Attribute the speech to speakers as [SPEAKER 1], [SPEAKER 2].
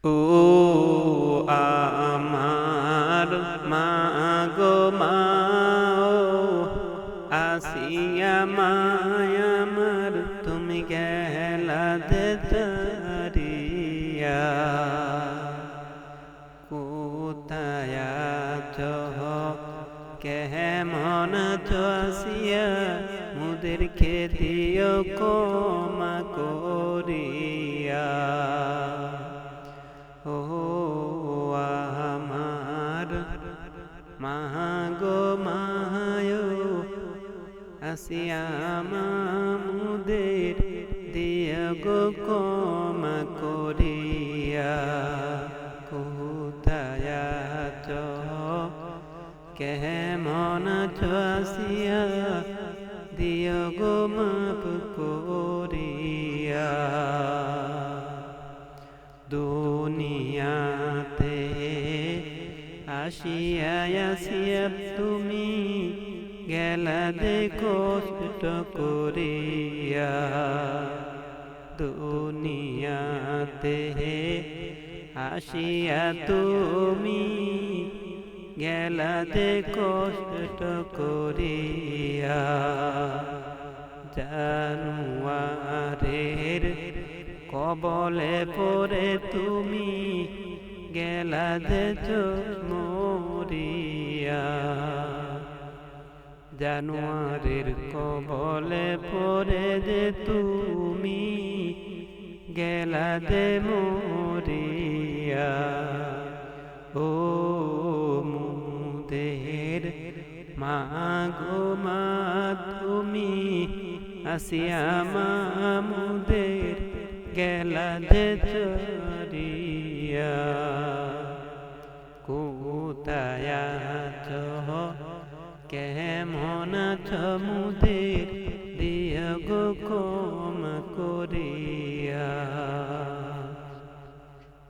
[SPEAKER 1] ও আমার মা গো মা, ও আসিয়া মায় আমার, তুমি গেলা যে তারিয়া। কোথায় আছো, কেমন আছো আসিয়া, মুদেরকে দিও ক্ষমা করিয়া। ও আমার মা গো মায়, আসিয়া মুদের দিয়া গো ক্ষমা করিয়া। কোথায় আছো, কেমন আছো আসিয়া, দিও গো মাপ করিয়া। দুনিয়াতে আসিয়া আসিয়া তুমি গেলা যে কষ্ট করিয়া। দুনিয়াতে আসিয়া তুমি গেলা যে কষ্ট করিয়া। জানুয়ারের কবলে পড়ে তুমি গেলা যে মরিয়া। জানুয়ারের কবলে পড়ে যে তুমি গেলা যে মরিয়া। ও মুদের মা গো মা, তুমি আসিয়া মুদের গেলা যে চরিয়া। কোথায় আছো, কেমন আছো মুদের দিও গো ক্ষমা